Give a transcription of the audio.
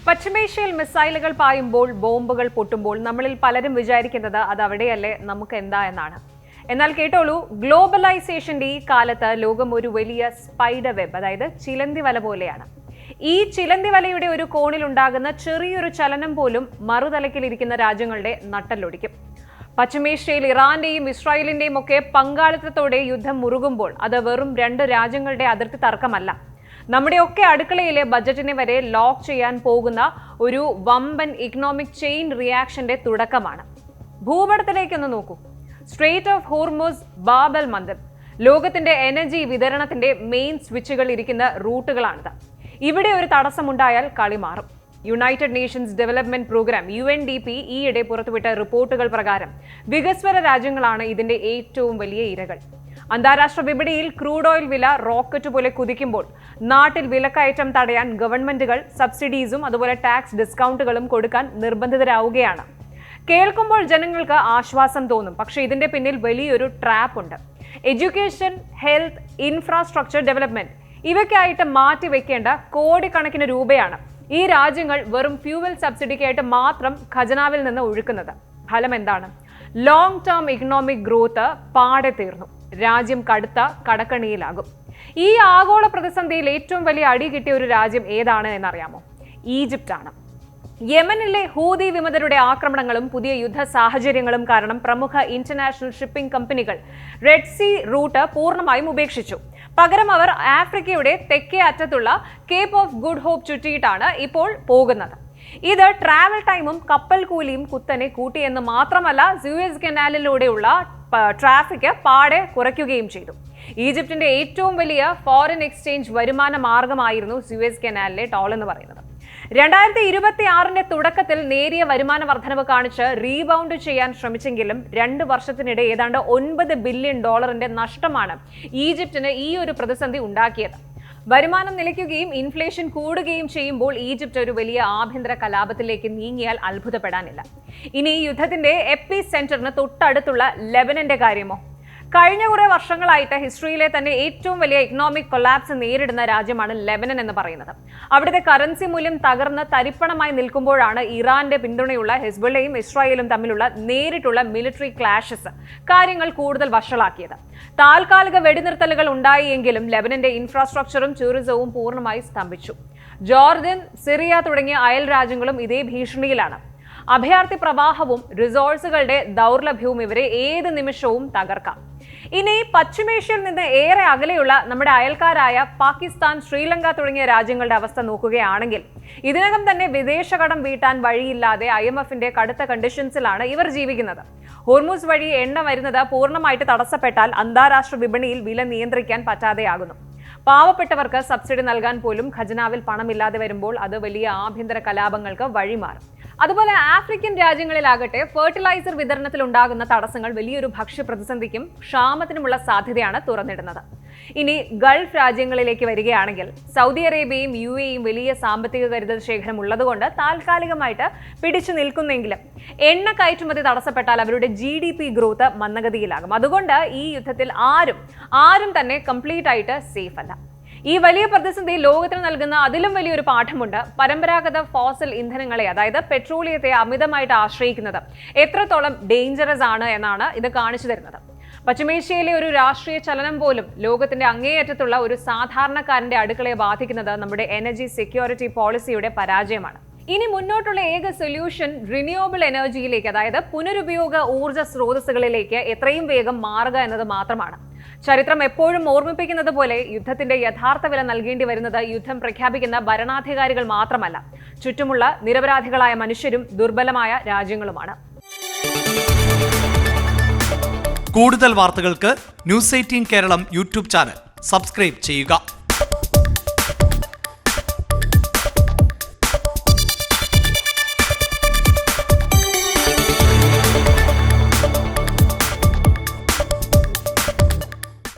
പശ്ചിമേഷ്യയിൽ മിസൈലുകൾ പായുമ്പോൾ ബോംബുകൾ പൊട്ടുമ്പോൾ നമ്മളിൽ പലരും വിചാരിക്കുന്നത് അത് അവിടെയല്ലേ നമുക്ക് എന്താ എന്നാണ്. എന്നാൽ കേട്ടോളൂ, ഗ്ലോബലൈസേഷന്റെ ഈ കാലത്ത് ലോകം ഒരു വലിയ സ്പൈഡർ വെബ്, അതായത് ചിലന്തി വല പോലെയാണ്. ഈ ചിലന്തി വലയുടെ ഒരു കോണിൽ ഉണ്ടാകുന്ന ചെറിയൊരു ചലനം പോലും മറുതലക്കിലിരിക്കുന്ന രാജ്യങ്ങളുടെ നട്ടലൊടിക്കും. പശ്ചിമേഷ്യയിൽ ഇറാന്റെയും ഇസ്രായേലിന്റെയും ഒക്കെ പങ്കാളിത്തത്തോടെ യുദ്ധം മുറുകുമ്പോൾ അത് വെറും രണ്ട് രാജ്യങ്ങളുടെ അതിർത്തി തർക്കമല്ല, നമ്മുടെയൊക്കെ അടുക്കളയിലെ ബജറ്റിനെ വരെ ലോക്ക് ചെയ്യാൻ പോകുന്ന ഒരു വമ്പൻ ഇക്കണോമിക് ചെയിൻ റിയാക്ഷന്റെ തുടക്കമാണ്. ഭൂപടത്തിലേക്കൊന്ന് നോക്കൂ. സ്ട്രേറ്റ് ഓഫ് ഹോർമുസ്, ബാബൽ മന്ദബ്, ലോകത്തിന്റെ എനർജി വിതരണത്തിന്റെ മെയിൻ സ്വിച്ചുകൾ ഇരിക്കുന്ന റൂട്ടുകളാണിത്. ഇവിടെ ഒരു തടസ്സമുണ്ടായാൽ കളി മാറും. United nations development programme UNDP ഈയിടെ പുറത്തുവിട്ട റിപ്പോർട്ടുകൾ പ്രകാരം വികസ്വര രാജ്യങ്ങളാണ് ഇതിന്റെ ഏറ്റവും വലിയ ഇരകൾ. അന്താരാഷ്ട്ര വിപണിയിൽ ക്രൂഡ് ഓയിൽ വില റോക്കറ്റ് പോലെ കുതിക്കുമ്പോൾ നാട്ടിൽ വിലക്കയറ്റം തടയാൻ ഗവൺമെന്റുകൾ സബ്സിഡീസും അതുപോലെ ടാക്സ് ഡിസ്കൗണ്ടുകളും കൊടുക്കാൻ നിർബന്ധിതരാവുകയാണ്. കേൾക്കുമ്പോൾ ജനങ്ങൾക്ക് ആശ്വാസം തോന്നും, പക്ഷേ ഇതിന്റെ പിന്നിൽ വലിയൊരു ട്രാപ്പ് ഉണ്ട്. എഡ്യൂക്കേഷൻ, ഹെൽത്ത്, ഇൻഫ്രാസ്ട്രക്ചർ ഡെവലപ്മെന്റ് ഇവയ്ക്കായിട്ട് മാറ്റിവെക്കേണ്ട കോടിക്കണക്കിന് രൂപയാണ് ഈ രാജ്യങ്ങൾ വെറും ഫ്യൂവൽ സബ്സിഡിക്കായിട്ട് മാത്രം ഖജനാവിൽ നിന്ന് ഒഴുക്കുന്നത്. ഫലം എന്താണ്? ലോങ് ടേം ഇക്കണോമിക് ഗ്രോത്ത് പാടെ തീർന്നു. രാജ്യം കടുത്ത കടക്കണിയിലാകും. ഈ ആഗോള പ്രതിസന്ധിയിൽ ഏറ്റവും വലിയ അടി കിട്ടിയ ഒരു രാജ്യം ഏതാണ് എന്നറിയാമോ? ഈജിപ്റ്റാണ്. യമനിലെ ഹൂതി വിമതരുടെ ആക്രമണങ്ങളും പുതിയ യുദ്ധ സാഹചര്യങ്ങളും കാരണം പ്രമുഖ ഇന്റർനാഷണൽ ഷിപ്പിംഗ് കമ്പനികൾ റെഡ് സീ റൂട്ട് പൂർണ്ണമായും ഉപേക്ഷിച്ചു. പകരം അവർ ആഫ്രിക്കയുടെ തെക്കേ അറ്റത്തുള്ള കേപ്പ് ഓഫ് ഗുഡ് ഹോപ്പ് ചുറ്റിയിട്ടാണ് ഇപ്പോൾ പോകുന്നത്. ഇത് ട്രാവൽ ടൈമും കപ്പൽ കൂലിയും കുത്തനെ കൂട്ടിയെന്ന് മാത്രമല്ല, സൂയസ് കനാലിലൂടെയുള്ള ട്രാഫിക് പാടെ കുറയ്ക്കുകയും ചെയ്തു. ഈജിപ്തിന്റെ ഏറ്റവും വലിയ ഫോറിൻ എക്സ്ചേഞ്ച് വരുമാന മാർഗമായിരുന്നു സൂയസ് കനാലിലെ ടോൾ എന്ന് പറയുന്നത്. 2026 തുടക്കത്തിൽ നേരിയ വരുമാന വർധനവ് കാണിച്ച് റീബൗണ്ട് ചെയ്യാൻ ശ്രമിച്ചെങ്കിലും 2 വർഷത്തിനിടെ ഏതാണ്ട് $9 ബില്യൺ നഷ്ടമാണ് ഈജിപ്തിന് ഈ ഒരു പ്രതിസന്ധി ഉണ്ടാക്കിയത്. വരുമാനം നിലയ്ക്കുകയും ഇൻഫ്ലേഷൻ കൂടുകയും ചെയ്യുമ്പോൾ ഈജിപ്ത് ഒരു വലിയ ആഭ്യന്തര കലാപത്തിലേക്ക് നീങ്ങിയാൽ അത്ഭുതപ്പെടാനില്ല. ഇനി ഈ യുദ്ധത്തിന്റെ എപ്പി സെന്ററിന് തൊട്ടടുത്തുള്ള ലെബനന്റെ കാര്യമോ? കഴിഞ്ഞ കുറെ വർഷങ്ങളായിട്ട് ഹിസ്റ്ററിയിലെ തന്നെ ഏറ്റവും വലിയ ഇക്കണോമിക് കൊളാപ്സ് നേരിടുന്ന രാജ്യമാണ് ലെബനൻ എന്ന് പറയുന്നത്. അവിടുത്തെ കറൻസി മൂല്യം തകർന്ന് തരിപ്പണമായി നിൽക്കുമ്പോഴാണ് ഇറാന്റെ പിന്തുണയുള്ള ഹെസ്ബുള്ളയും ഇസ്രായേലും തമ്മിലുള്ള നേരിട്ടുള്ള മിലിറ്ററി ക്ലാഷസ് കാര്യങ്ങൾ കൂടുതൽ വഷളാക്കിയത്. താൽക്കാലിക വെടിനിർത്തലുകൾ ഉണ്ടായെങ്കിലും ലെബനന്റെ ഇൻഫ്രാസ്ട്രക്ചറും ടൂറിസവും പൂർണ്ണമായി സ്തംഭിച്ചു. ജോർദൻ, സിറിയ തുടങ്ങിയ അയൽ രാജ്യങ്ങളും ഇതേ ഭീഷണിയിലാണ്. അഭയാർത്ഥി പ്രവാഹവും റിസോഴ്സുകളുടെ ദൗർലഭ്യവും ഇവരെ ഏത് നിമിഷവും തകർക്കാം. ഇനി പശ്ചിമേഷ്യയിൽ നിന്ന് ഏറെ അകലെയുള്ള നമ്മുടെ അയൽക്കാരായ പാകിസ്ഥാൻ, ശ്രീലങ്ക തുടങ്ങിയ രാജ്യങ്ങളുടെ അവസ്ഥ നോക്കുകയാണെങ്കിൽ ഇതിനകം തന്നെ വിദേശ കടം വീട്ടാൻ വഴിയില്ലാതെ IMFന്റെ കടുത്ത കണ്ടീഷൻസിലാണ് ഇവർ ജീവിക്കുന്നത്. ഹോർമുസ് വഴി എണ്ണ വരുന്നത് പൂർണ്ണമായിട്ട് തടസ്സപ്പെട്ടാൽ അന്താരാഷ്ട്ര വിപണിയിൽ വില നിയന്ത്രിക്കാൻ പറ്റാതെയാകുന്നു. പാവപ്പെട്ടവർക്ക് സബ്സിഡി നൽകാൻ പോലും ഖജനാവിൽ പണമില്ലാതെ വരുമ്പോൾ അത് വലിയ ആഭ്യന്തര കലാപങ്ങൾക്ക് വഴിമാറും. അതുപോലെ ആഫ്രിക്കൻ രാജ്യങ്ങളിലാകട്ടെ ഫെർട്ടിലൈസർ വിതരണത്തിൽ ഉണ്ടാകുന്ന തടസ്സങ്ങൾ വലിയൊരു ഭക്ഷ്യ പ്രതിസന്ധിക്കും ക്ഷാമത്തിനുമുള്ള സാധ്യതയാണ് തുറന്നിടുന്നത്. ഇനി ഗൾഫ് രാജ്യങ്ങളിലേക്ക് വരികയാണെങ്കിൽ സൗദി അറേബ്യയും UAEയും വലിയ സാമ്പത്തിക കരുതൽ ശേഖരം ഉള്ളതുകൊണ്ട് താൽക്കാലികമായിട്ട് പിടിച്ചു നിൽക്കുന്നെങ്കിലും എണ്ണ കയറ്റുമതി തടസ്സപ്പെട്ടാൽ അവരുടെ GDP ഗ്രോത്ത് മന്ദഗതിയിലാകും. അതുകൊണ്ട് ഈ യുദ്ധത്തിൽ ആരും തന്നെ കംപ്ലീറ്റ് ആയിട്ട് സേഫ് അല്ല. ഈ വലിയ പ്രതിസന്ധി ലോകത്തിന് നൽകുന്ന അതിലും വലിയൊരു പാഠമുണ്ട്. പരമ്പരാഗത ഫോസിൽ ഇന്ധനങ്ങളെ, അതായത് പെട്രോളിയത്തെ അമിതമായിട്ട് ആശ്രയിക്കുന്നത് എത്രത്തോളം ഡേഞ്ചറസ് ആണ് എന്നാണ് ഇത് കാണിച്ചു തരുന്നത്. പശ്ചിമേഷ്യയിലെ ഒരു രാഷ്ട്രീയ ചലനം പോലും ലോകത്തിന്റെ അങ്ങേയറ്റത്തുള്ള ഒരു സാധാരണക്കാരന്റെ അടുക്കളയെ ബാധിക്കുന്നത് നമ്മുടെ എനർജി സെക്യൂരിറ്റി പോളിസിയുടെ പരാജയമാണ്. ഇനി മുന്നോട്ടുള്ള ഏക സൊല്യൂഷൻ റിന്യൂവബിൾ എനർജിയിലേക്ക്, അതായത് പുനരുപയോഗ ഊർജ്ജ സ്രോതസ്സുകളിലേക്ക് എത്രയും വേഗം മാറുക എന്നത് മാത്രമാണ്. ചരിത്രം എപ്പോഴും ഓർമ്മിപ്പിക്കുന്നത് പോലെ യുദ്ധത്തിന്റെ യഥാർത്ഥ വില നൽകേണ്ടി വരുന്നത് യുദ്ധം പ്രഖ്യാപിക്കുന്ന ഭരണാധികാരികൾ മാത്രമല്ല, ചുറ്റുമുള്ള നിരപരാധികളായ മനുഷ്യരും ദുർബലമായ രാജ്യങ്ങളുമാണ്. കൂടുതൽ വാർത്തകൾക്ക് News 18 Keralam YouTube channel subscribe ചെയ്യുക.